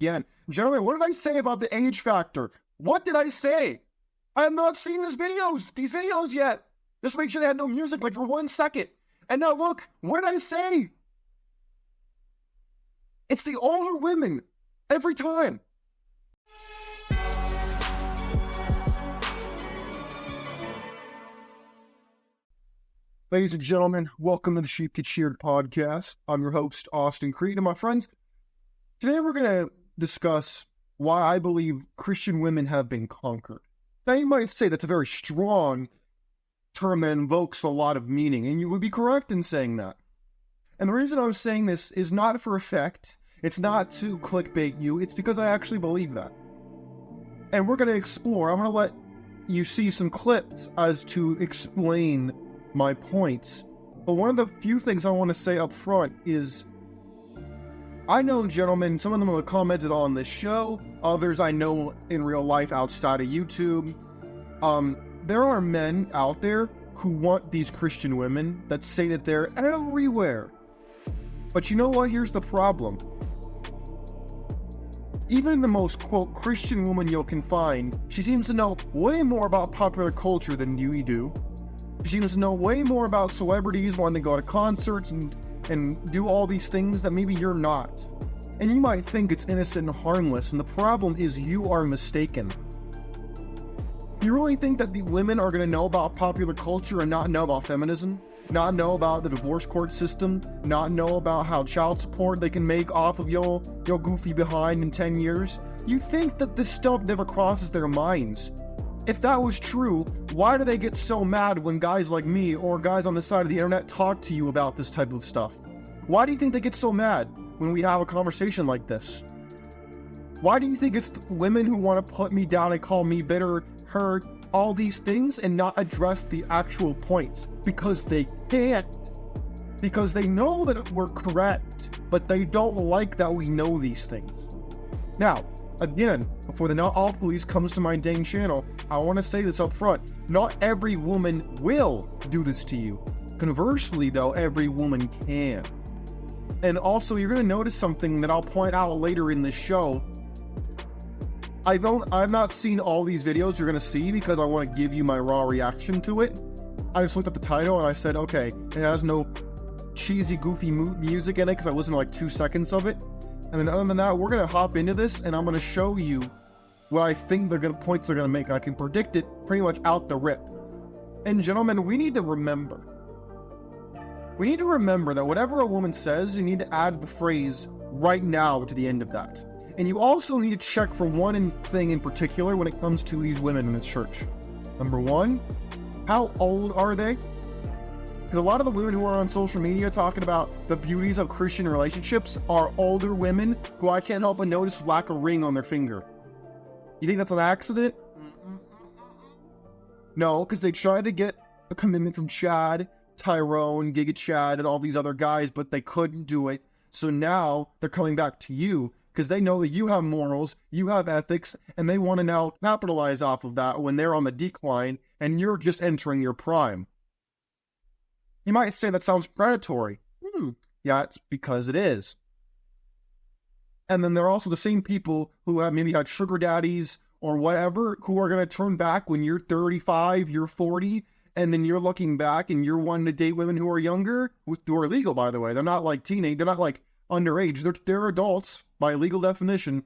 again. Gentlemen, what did I say about the age factor? What did I say? I have not seen these videos yet. Just make sure they had no music, like for 1 second. And now look, what did I say? It's the older women, every time. Ladies and gentlemen, welcome to the Sheared podcast. I'm your host, Austin Creed, and my friends, today we're going to discuss why I believe Christian women have been conquered. Now, you might say that's a very strong term that invokes a lot of meaning, and you would be correct in saying that. And the reason I'm saying this is not for effect, it's not to clickbait you, it's because I actually believe that. And we're going to explore, I'm going to let you see some clips as to explain my points. But one of the few things I want to say up front is, I know, gentlemen, some of them have commented on this show, others I know in real life outside of YouTube. There are men out there who want these Christian women that say that they're everywhere. But you know what? Here's the problem. Even the most, quote, Christian woman you can find, she seems to know way more about popular culture than you do. She seems to know way more about celebrities, wanting to go to concerts and do all these things that maybe you're not. And you might think it's innocent and harmless, and the problem is you are mistaken. You really think that the women are going to know about popular culture and not know about feminism? Not know about the divorce court system? Not know about how child support they can make off of your goofy behind in 10 years? You think that this stuff never crosses their minds. If that was true, why do they get so mad when guys like me or guys on the side of the internet talk to you about this type of stuff? Why do you think they get so mad when we have a conversation like this? Why do you think it's women who want to put me down and call me bitter, hurt, all these things and not address the actual points? Because they can't. Because they know that we're correct, but they don't like that we know these things. Now, again, before the Not All Police comes to my dang channel, I want to say this up front. Not every woman will do this to you. Conversely, though, every woman can. And also, you're going to notice something that I'll point out later in this show. I've not seen all these videos you're going to see because I want to give you my raw reaction to it. I just looked at the title and I said, okay, it has no cheesy, goofy music in it because I listened to like 2 seconds of it. And then other than that, we're going to hop into this and I'm going to show you what I think points they're going to make. I can predict it pretty much out the rip. And gentlemen, we need to remember. We need to remember that whatever a woman says, you need to add the phrase right now to the end of that. And you also need to check for one thing in particular when it comes to these women in the church. Number one, how old are they? Because a lot of the women who are on social media talking about the beauties of Christian relationships are older women who I can't help but notice lack a ring on their finger. You think that's an accident? No, because they tried to get a commitment from Chad, Tyrone, Giga Chad, and all these other guys, but they couldn't do it. So now they're coming back to you because they know that you have morals, you have ethics, and they want to now capitalize off of that when they're on the decline and you're just entering your prime. You might say that sounds predatory. Yeah, it's because it is. And then there are also the same people who have maybe had sugar daddies or whatever who are going to turn back when you're 35, you're 40, and then you're looking back and you're wanting to date women who are younger, who are legal, by the way. They're not like teenage, they're not like underage. They're adults by legal definition.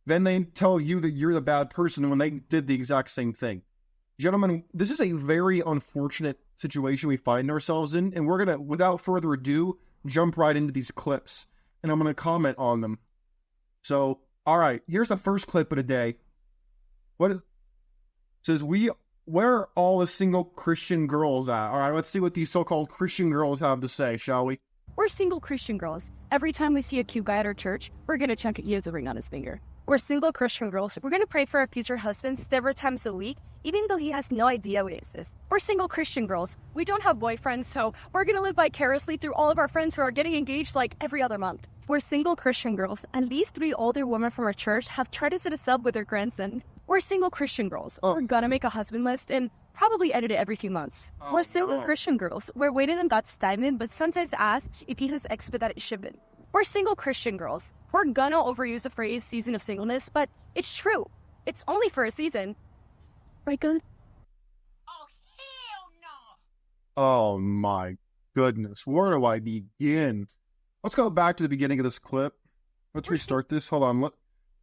Then they tell you that you're the bad person when they did the exact same thing. Gentlemen, this is a very unfortunate situation we find ourselves in, and we're going to, without further ado, jump right into these clips, and I'm going to comment on them. So, alright, here's the first clip of the day. It says, where are all the single Christian girls at? Alright, let's see what these so-called Christian girls have to say, shall we? We're single Christian girls. Every time we see a cute guy at our church, we're going to check if he has a ring on his finger. We're single Christian girls. We're going to pray for our future husbands several times a week, even though he has no idea we exist. We're single Christian girls. We don't have boyfriends, so we're going to live vicariously through all of our friends who are getting engaged like every other month. We're single Christian girls, and these 3 older women from our church have tried to set us up with their grandson. We're single Christian girls. We're gonna make a husband list and probably edit it every few months. We're single Christian girls. We're waiting on God's timing, but sometimes ask if he has expedited shipment. We're single Christian girls. We're gonna overuse the phrase season of singleness, but it's true. It's only for a season. Right, good? Oh, hell no! Oh my goodness. Where do I begin? Let's go back to the beginning of this clip. Let's restart this. Hold on.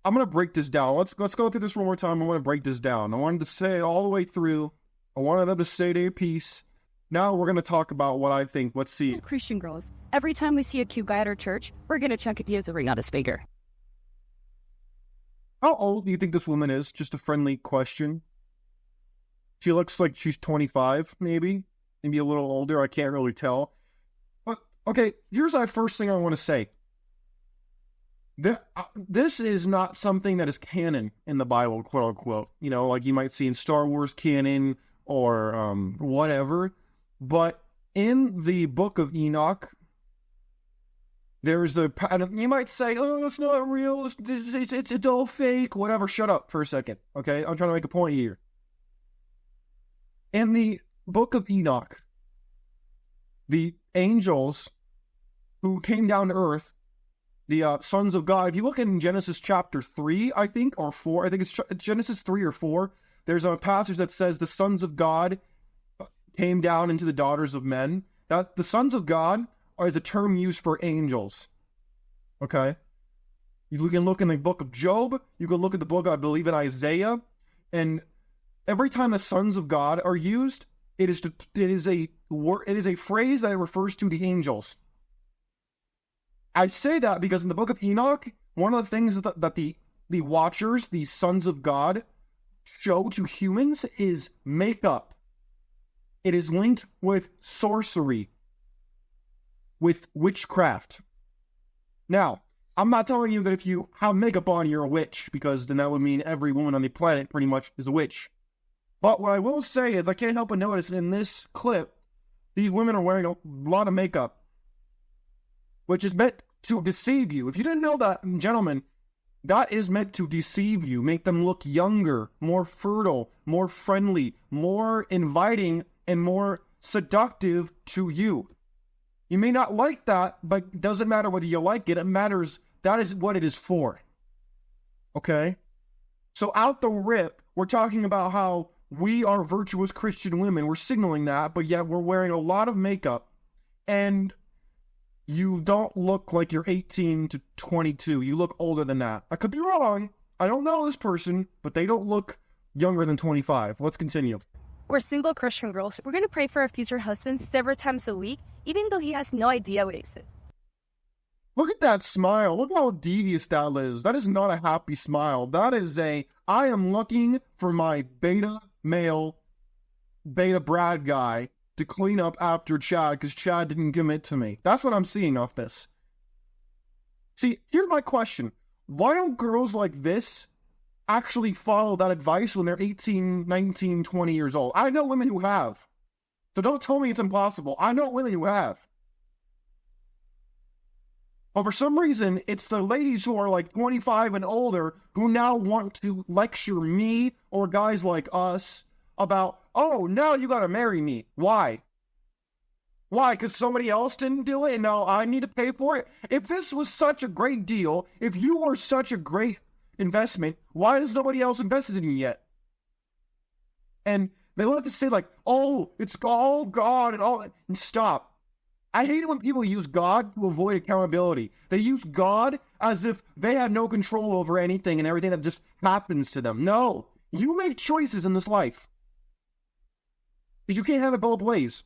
I'm going to break this down. Let's go through this one more time. I want to break this down. I wanted to say it all the way through. I wanted them to say their piece. Now we're going to talk about what I think. Let's see. Christian girls, every time we see a cute guy at our church, we're gonna check if he has a ring on his finger. How old do you think this woman is? Just a friendly question. She looks like she's 25, maybe. Maybe a little older. I can't really tell. But, okay, here's my first thing I want to say. This is not something that is canon in the Bible, quote unquote. You know, like you might see in Star Wars canon or whatever. But in the book of Enoch, there's a pattern. You might say, oh, it's not real. It's all fake. Whatever. Shut up for a second. Okay? I'm trying to make a point here. In the book of Enoch, the angels who came down to earth, the sons of God, if you look in Genesis chapter 3, I think, or 4, I think it's Genesis 3 or 4, there's a passage that says the sons of God came down into the daughters of men. That the sons of God is a term used for angels. Okay? You can look in the book of Job, you can look at the book, I believe, in Isaiah, and every time the sons of God are used, it is a phrase that refers to the angels. I say that because in the book of Enoch, one of the things that the watchers, the sons of God, show to humans is makeup. It is linked with sorcery, with witchcraft. Now, I'm not telling you that if you have makeup on, you're a witch, because then that would mean every woman on the planet pretty much is a witch. But what I will say is I can't help but notice in this clip, these women are wearing a lot of makeup, which is meant to deceive you. If you didn't know that, gentlemen, that is meant to deceive you, make them look younger, more fertile, more friendly, more inviting, and more seductive to you. You may not like that, but it doesn't matter whether you like it. It matters. That is what it is for. Okay? So out the rip, we're talking about how we are virtuous Christian women. We're signaling that, but yet we're wearing a lot of makeup. And you don't look like you're 18 to 22. You look older than that. I could be wrong. I don't know this person, but they don't look younger than 25. Let's continue. We're single Christian girls. We're gonna pray for our future husband several times a week, even though he has no idea what exists. Look at that smile. Look how devious that is. That is not a happy smile. That is I am looking for my beta Brad guy to clean up after Chad because Chad didn't commit to me. That's what I'm seeing off this. See, here's my question. Why don't girls like this actually follow that advice when they're 18, 19, 20 years old? I know women who have. So don't tell me it's impossible. I know women who have. But for some reason, it's the ladies who are like 25 and older who now want to lecture me or guys like us about, oh, now you gotta marry me. Why? Why? Because somebody else didn't do it and now I need to pay for it? If this was such a great deal, if you were such a great investment, why has nobody else invested in you yet? And they love to say like, oh, it's all God and all that. And stop. I hate it when people use God to avoid accountability. They use God as if they have no control over anything and everything that just happens to them. No, you make choices in this life. But you can't have it both ways.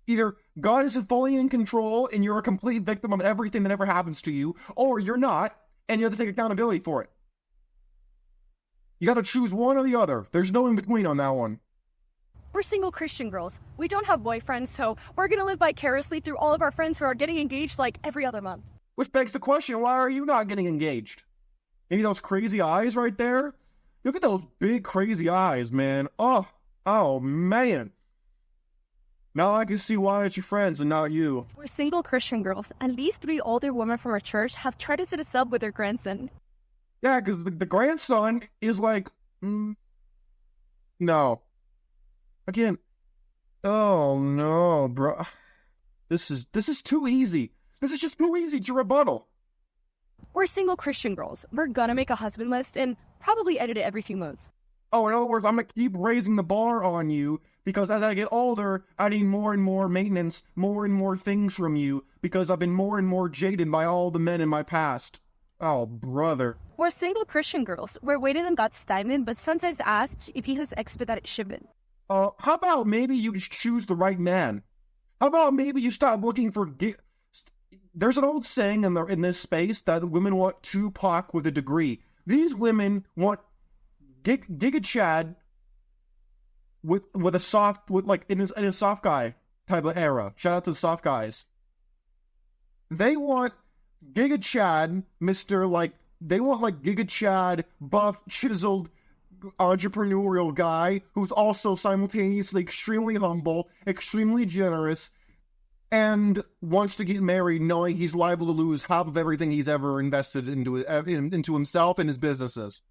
Either God isn't fully in control and you're a complete victim of everything that ever happens to you, or you're not, and you have to take accountability for it. You gotta choose one or the other. There's no in between on that one. We're single Christian girls. We don't have boyfriends, so we're gonna live vicariously through all of our friends who are getting engaged like every other month. Which begs the question, why are you not getting engaged? Maybe those crazy eyes right there? Look at those big crazy eyes, man. Oh man. Now I can see why it's your friends and not you. We're single Christian girls, and these 3 older women from our church have tried to set us up with their grandson. Yeah, because the grandson is like, no. Again, oh no, bro. This is too easy. This is just too easy to rebuttal. We're single Christian girls. We're gonna make a husband list and probably edit it every few months. Oh, in other words, I'm gonna keep raising the bar on you because as I get older, I need more and more maintenance, more and more things from you because I've been more and more jaded by all the men in my past. Oh, brother. We're single Christian girls. We're waiting on God's timing, but sometimes ask if he has expedited shipment. How about maybe you just choose the right man? How about maybe you stop looking for... There's an old saying in this space that women want Tupac with a degree. These women want Giga Chad with a soft, with like in a soft guy type of era. Shout out to the soft guys. They want Giga Chad, they want like Giga Chad, buff, chiseled, entrepreneurial guy who's also simultaneously extremely humble, extremely generous, and wants to get married knowing he's liable to lose half of everything he's ever invested into himself and his businesses.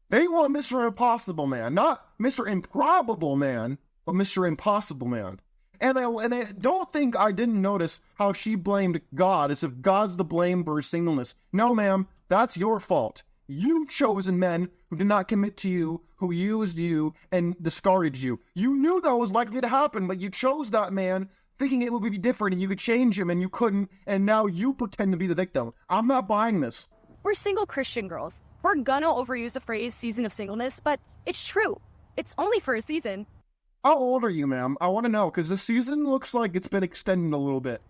They want Mr. Impossible Man, not Mr. Improbable Man, but Mr. Impossible Man. And they don't think I didn't notice how she blamed God as if God's the blame for her singleness. No, ma'am, that's your fault. You've chosen men who did not commit to you, who used you and discarded you. You knew that was likely to happen, but you chose that man thinking it would be different and you could change him and you couldn't, and now you pretend to be the victim. I'm not buying this. We're single Christian girls. We're gonna overuse the phrase season of singleness, but it's true. It's only for a season. How old are you, ma'am? I want to know, because the season looks like it's been extended a little bit.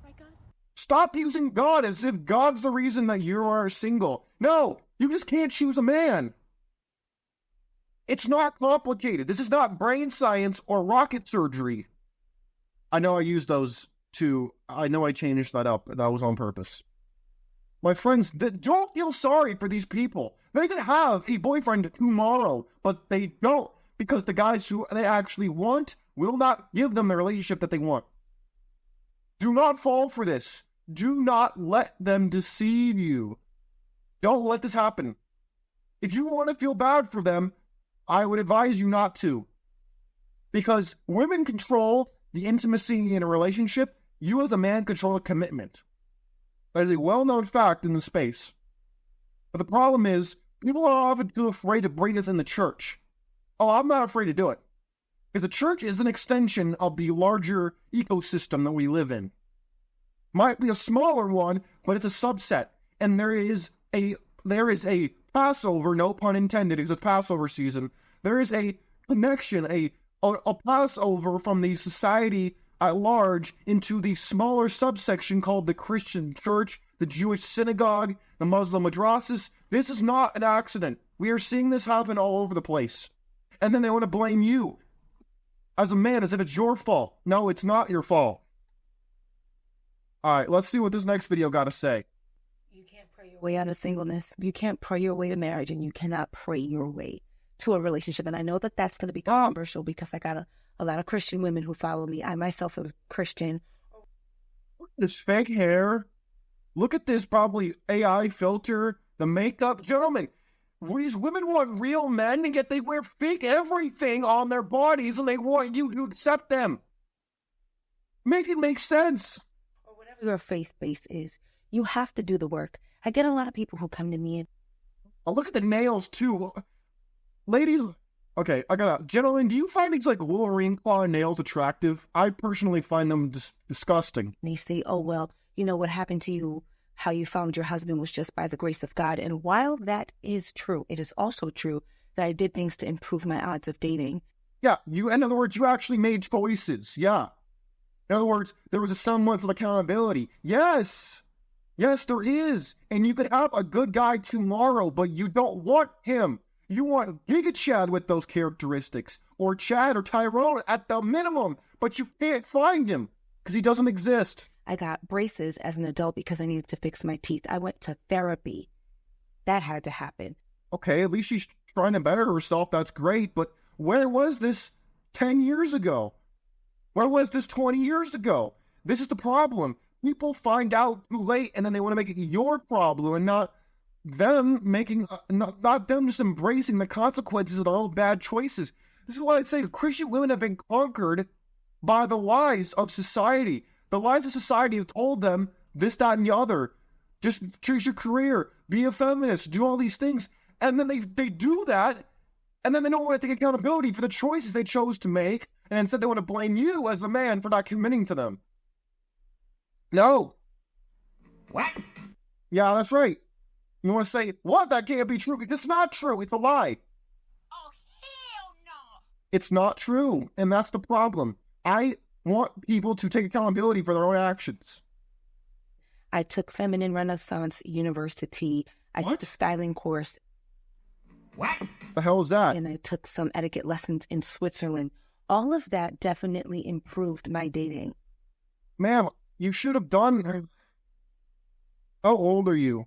My God. Stop using God as if God's the reason that you are single. No, you just can't choose a man. It's not complicated. This is not brain science or rocket surgery. I know I used those two. I know I changed that up. That was on purpose. My friends, don't feel sorry for these people. They could have a boyfriend tomorrow, but they don't, because the guys who they actually want will not give them the relationship that they want. Do not fall for this. Do not let them deceive you. Don't let this happen. If you want to feel bad for them, I would advise you not to. Because women control the intimacy in a relationship. You as a man control a commitment. That is a well-known fact in the space. But the problem is, people are often too afraid to bring this in the church. Oh, I'm not afraid to do it. Because the church is an extension of the larger ecosystem that we live in. Might be a smaller one, but it's a subset. And there is a Passover, no pun intended, because it's Passover season. There is a connection, a Passover from the society at large into the smaller subsection called the Christian church, the Jewish synagogue, the Muslim madrasas. This is not an accident. We are seeing this happen all over the place. And then they want to blame you as a man as if it's your fault. No, it's not your fault. Alright, let's see what this next video got to say. You can't pray your way out of singleness. You can't pray your way to marriage, and you cannot pray your way to a relationship. And I know that that's going to be controversial because I got a lot of Christian women who follow me. I myself am Christian. Look at this fake hair. Look at this probably AI filter. The makeup. Gentlemen, these women want real men, and yet they wear fake everything on their bodies, and they want you to accept them. Make it make sense. Or whatever your faith base is, you have to do the work. I get a lot of people who come to me and... Oh, look at the nails, too. Ladies... Okay, gentlemen, do you find these, like, Wolverine claw nails attractive? I personally find them disgusting. they say, oh, well, you know what happened to you, how you found your husband was just by the grace of God. And while that is true, it is also true that I did things to improve my odds of dating. Yeah, in other words, you actually made choices, yeah. In other words, there was a semblance of accountability. Yes, there is. And you could have a good guy tomorrow, but you don't want him. You want Giga Chad with those characteristics, or Chad or Tyrone at the minimum, but you can't find him because he doesn't exist. I got braces as an adult because I needed to fix my teeth. I went to therapy. That had to happen. Okay, at least she's trying to better herself. That's great, but where was this 10 years ago? Where was this 20 years ago? This is the problem. People find out too late, and then they want to make it your problem and not them making, not them just embracing the consequences of their own bad choices. This is what I say. Christian women have been conquered by the lies of society. The lies of society have told them this, that, and the other. Just choose your career, be a feminist, do all these things. And then they do that, and then they don't want to take accountability for the choices they chose to make, and instead they want to blame you as the man for not committing to them. No. What? Yeah, that's right. You want to say, what? That can't be true. It's not true. It's a lie. Oh, hell no! It's not true, and that's the problem. I want people to take accountability for their own actions. I took Feminine Renaissance University. I took a styling course. What? The hell is that? And I took some etiquette lessons in Switzerland. All of that definitely improved my dating. Ma'am, you should have done... How old are you?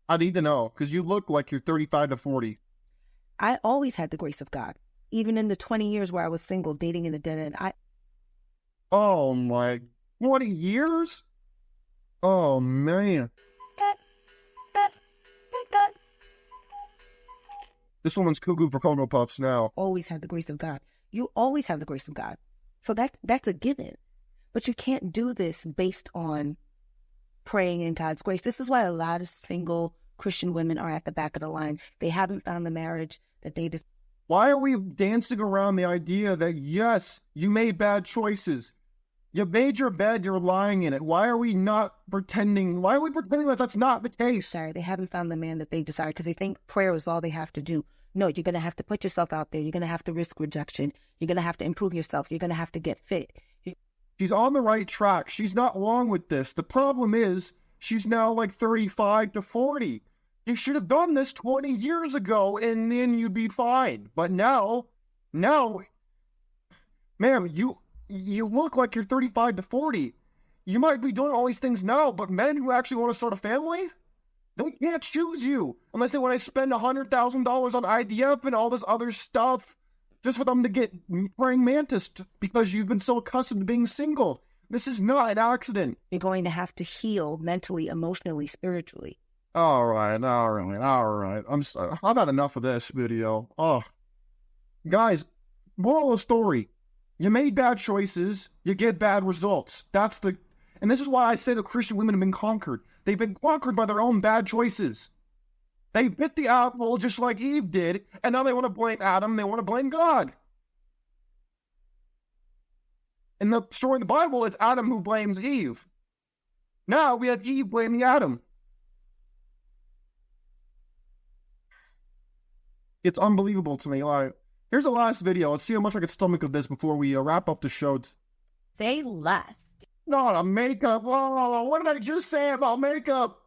I need to know, because you look like you're 35 to 40. I always had the grace of God. Even in the 20 years where I was single, dating in the dead end, Oh my... 20 years? Oh, man. This woman's cuckoo for Cocoa Puffs now. always had the grace of God. You always have the grace of God. So that's a given. But you can't do this based on praying in God's grace. This is why a lot of single Christian women are at the back of the line. They haven't found the marriage that they just... Why are we dancing around the idea that, yes, you made bad choices? You made your bed, you're lying in it. Why are we not pretending? Why are we pretending that that's not the case? Sorry, they haven't found the man that they desire because they think prayer is all they have to do. No, you're going to have to put yourself out there. You're going to have to risk rejection. You're going to have to improve yourself. You're going to have to get fit. She's on the right track. She's not wrong with this. The problem is she's now like 35 to 40. You should have done this 20 years ago and then you'd be fine. But now, ma'am, you look like you're 35 to 40. You might be doing all these things now, but men who actually want to start a family, they can't choose you unless they want to spend $100,000 on IVF and all this other stuff just for them to get praying mantis because you've been so accustomed to being single. This is not an accident. You're going to have to heal mentally, emotionally, spiritually. All right. I've had enough of this video. Oh, guys, moral of the story. You made bad choices, you get bad results. And this is why I say the Christian women have been conquered. They've been conquered by their own bad choices. They bit the apple just like Eve did, and now they want to blame Adam, they want to blame God. In the story in the Bible, it's Adam who blames Eve. Now we have Eve blaming Adam. It's unbelievable to me. Here's the last video. Let's see how much I can stomach of this before we wrap up the show. Say less. Not a makeup. Oh, what did I just say about makeup?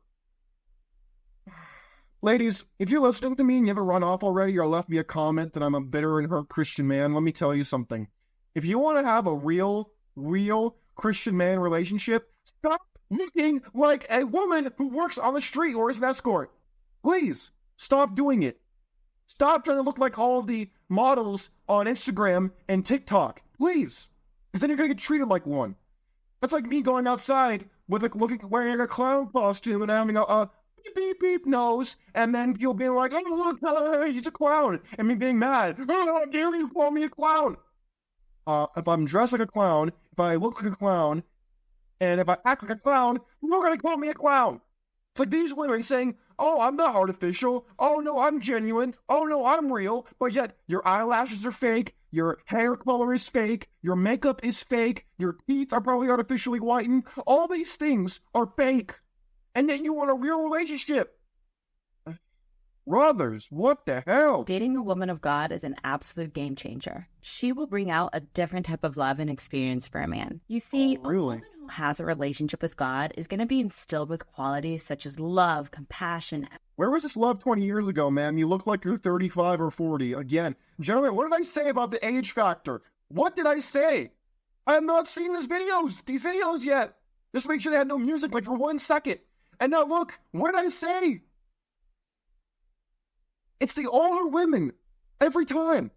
Ladies, if you're listening to me and you haven't run off already or left me a comment that I'm a bitter and hurt Christian man, let me tell you something. If you want to have a real Christian man relationship, stop looking like a woman who works on the street or is an escort. Please, stop doing it. Stop trying to look like all of the models on Instagram and TikTok. Please. Because then you're going to get treated like one. That's like me going outside with wearing a clown costume and having a beep, beep, beep nose, and then people being like, oh, look, he's a clown, and me being mad. Oh, how dare you call me a clown? If I'm dressed like a clown, if I look like a clown, and if I act like a clown, you're going to call me a clown. It's like these women saying, oh, I'm not artificial. Oh, no, I'm genuine. Oh, no, I'm real. But yet, your eyelashes are fake. Your hair color is fake. Your makeup is fake. Your teeth are probably artificially whitened. All these things are fake. And then you want a real relationship. Brothers, what the hell? Dating a woman of God is an absolute game changer. She will bring out a different type of love and experience for a man. You see, Oh, really? a woman who has a relationship with God is going to be instilled with qualities such as love, compassion. Where was this love 20 years ago, ma'am? You look like you're 35 or 40. Again, gentlemen, what did I say about the age factor? What did I say? I have not seen these videos yet. Just make sure they had no music like for 1 second. And now look, what did I say? It's the older women every time.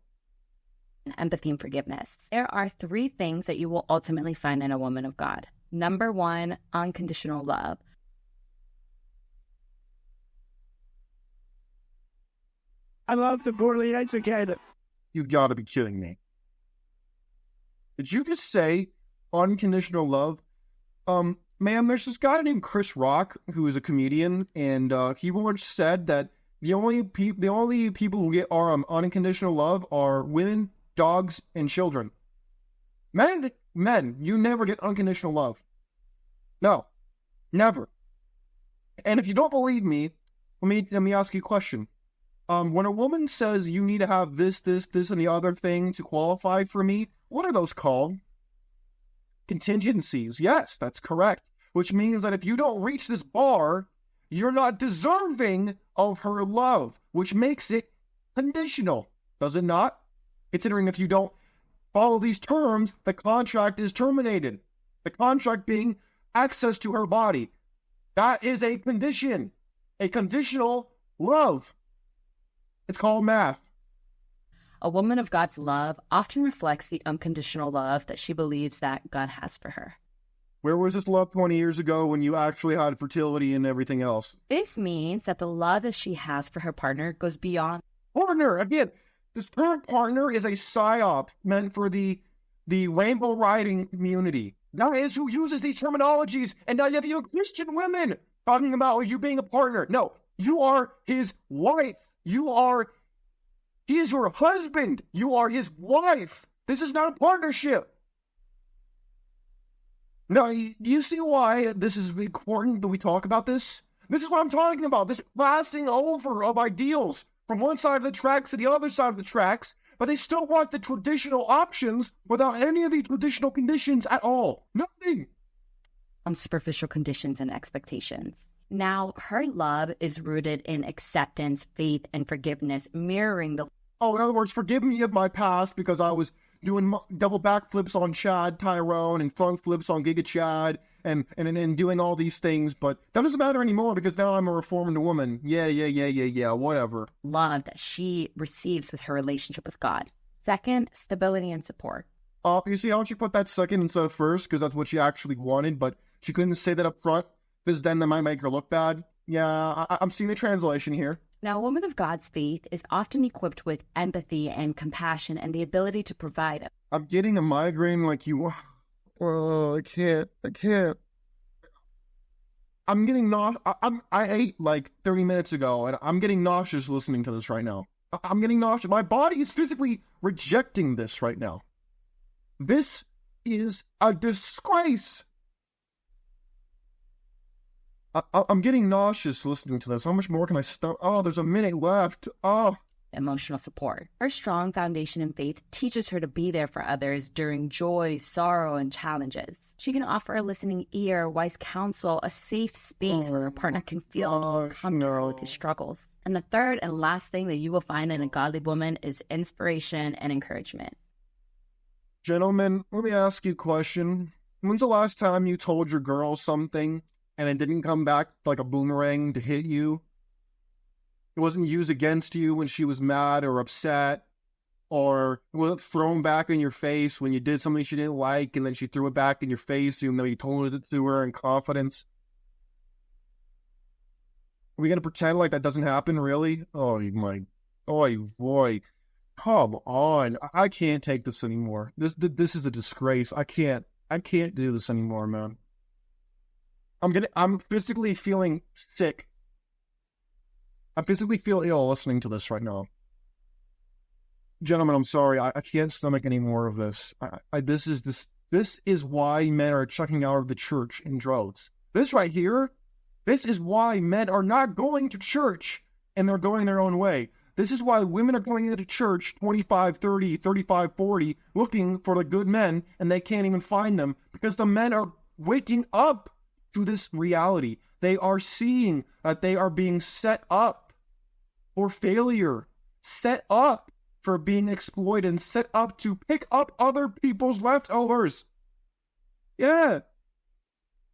Empathy and forgiveness. There are 3 things that you will ultimately find in a woman of God. Number 1, unconditional love. I love the poorly educated. You gotta be kidding me. Did you just say unconditional love? Ma'am, there's this guy named Chris Rock who is a comedian, and he once said that the only people who get our unconditional love are women, dogs, and children. Men, you never get unconditional love. No, never. And if you don't believe me, let me ask you a question. When a woman says you need to have this, and the other thing to qualify for me, what are those called? Contingencies. Yes, that's correct. Which means that if you don't reach this bar, you're not deserving of her love, which makes it conditional. Does it not? Considering if you don't follow these terms, the contract is terminated. The contract being access to her body. That is a condition. A conditional love. It's called math. A woman of God's love often reflects the unconditional love that she believes that God has for her. Where was this love 20 years ago when you actually had fertility and everything else? This means that the love that she has for her partner goes beyond partner. Again, this term partner is a psyop meant for the rainbow riding community. That is who uses these terminologies. And now you have even Christian women talking about you being a partner. No, you are his wife. He is your husband. You are his wife. This is not a partnership. Now, do you see why this is important that we talk about this? This is what I'm talking about. This passing over of ideals from one side of the tracks to the other side of the tracks, but they still want the traditional options without any of the traditional conditions at all. Nothing. on superficial conditions and expectations. Now, her love is rooted in acceptance, faith, and forgiveness, mirroring the... Oh, in other words, forgive me of my past because I was doing double backflips on Chad Tyrone and front flips on Giga Chad and doing all these things, but that doesn't matter anymore because now I'm a reformed woman. Yeah, whatever. love that she receives with her relationship with God. Second, stability and support. You see how she put that second instead of first because that's what she actually wanted, but she couldn't say that up front because then that might make her look bad. Yeah, I'm seeing the translation here. Now, a woman of God's faith is often equipped with empathy and compassion and the ability to provide. I'm getting a migraine like you. Oh, I can't. I'm getting nauseous. I ate like 30 minutes ago, and I'm getting nauseous listening to this right now. I'm getting nauseous. My body is physically rejecting this right now. This is a disgrace. I'm getting nauseous listening to this. How much more can I stop? Oh, there's a minute left. Oh. Emotional support. Her strong foundation in faith teaches her to be there for others during joy, sorrow, and challenges. She can offer a listening ear, wise counsel, a safe space where her partner can feel comfortable with his struggles. And the third and last thing that you will find in a godly woman is inspiration and encouragement. Gentlemen, let me ask you a question. When's the last time you told your girl something and it didn't come back like a boomerang to hit you? It wasn't used against you when she was mad or upset, or it wasn't thrown back in your face when you did something she didn't like and then she threw it back in your face even though you told it to her in confidence. Are we going to pretend like that doesn't happen, really? Oh boy. Come on. I can't take this anymore. This is a disgrace. I can't do this anymore, man. I'm physically feeling sick. I physically feel ill listening to this right now. Gentlemen, I'm sorry. I can't stomach any more of this. This is why men are checking out of the church in droves. This right here, this is why men are not going to church and they're going their own way. This is why women are going into church 25, 30, 35, 40, looking for the good men, and they can't even find them because the men are waking up to this reality. They are seeing that they are being set up for failure, set up for being exploited, and set up to pick up other people's leftovers. Yeah.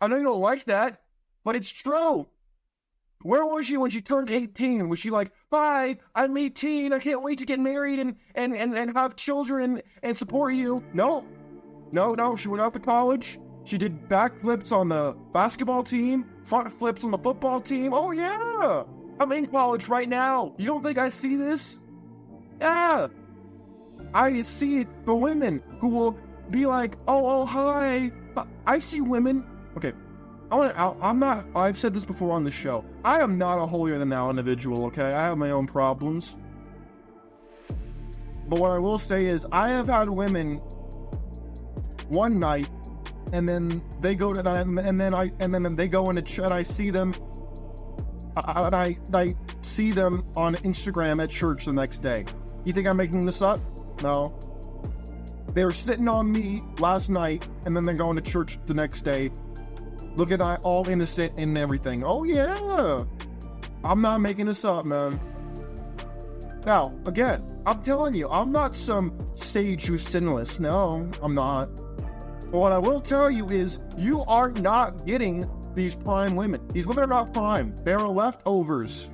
I know you don't like that, but it's true. Where was she when she turned 18? Was she like, bye, I'm 18, I can't wait to get married and have children and support you? No, she went out to college. She did backflips on the basketball team, front flips on the football team. Oh yeah, I'm in college right now. You don't think I see this? Yeah, I see the women who will be like, oh, hi. I see women. Okay, I've said this before on the show. I am not a holier than thou individual, okay? I have my own problems. But what I will say is, I have had women one night, and then they go to, and then they go into chat. I see them, I see them on Instagram at church the next day. You think I'm making this up? No. They were sitting on me last night, and then they're going to church the next day, looking at all innocent and everything. Oh yeah, I'm not making this up, man. Now, again, I'm telling you, I'm not some sage who's sinless. No, I'm not. But what I will tell you is, you are not getting these prime women. These women are not prime. They are leftovers.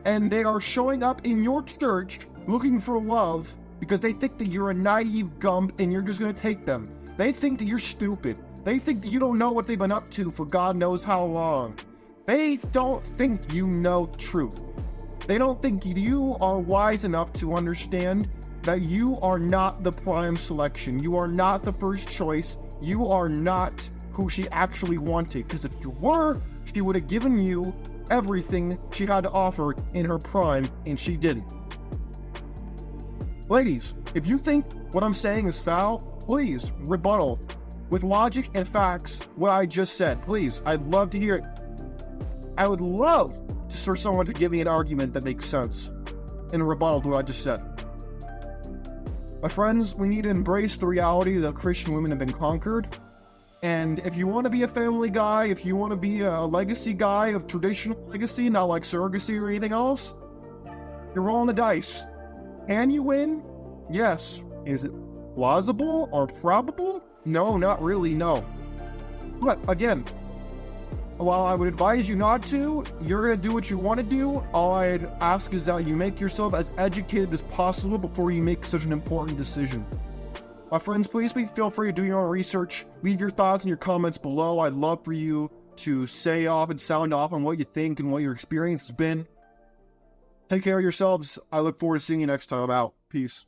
And they are showing up in your church looking for love because they think that you're a naive gump and you're just going to take them. They think that you're stupid. They think that you don't know what they've been up to for God knows how long. They don't think you know the truth. They don't think you are wise enough to understand that you are not the prime selection. You are not the first choice. You are not who she actually wanted. Because if you were, she would have given you everything she had to offer in her prime, and she didn't. Ladies, if you think what I'm saying is foul, please rebuttal with logic and facts what I just said. Please, I'd love to hear it. I would love for someone to give me an argument that makes sense in a rebuttal to what I just said. My friends, we need to embrace the reality that Christian women have been conquered. And if you want to be a family guy, if you want to be a legacy guy of traditional legacy, not like surrogacy or anything else, you're rolling the dice. Can you win? Yes. Is it plausible or probable? No, not really, no. But again, while I would advise you not to, you're going to do what you want to do. All I'd ask is that you make yourself as educated as possible before you make such an important decision. My friends, please feel free to do your own research. Leave your thoughts and your comments below. I'd love for you to say off and sound off on what you think and what your experience has been. Take care of yourselves. I look forward to seeing you next time. I'm out. Peace.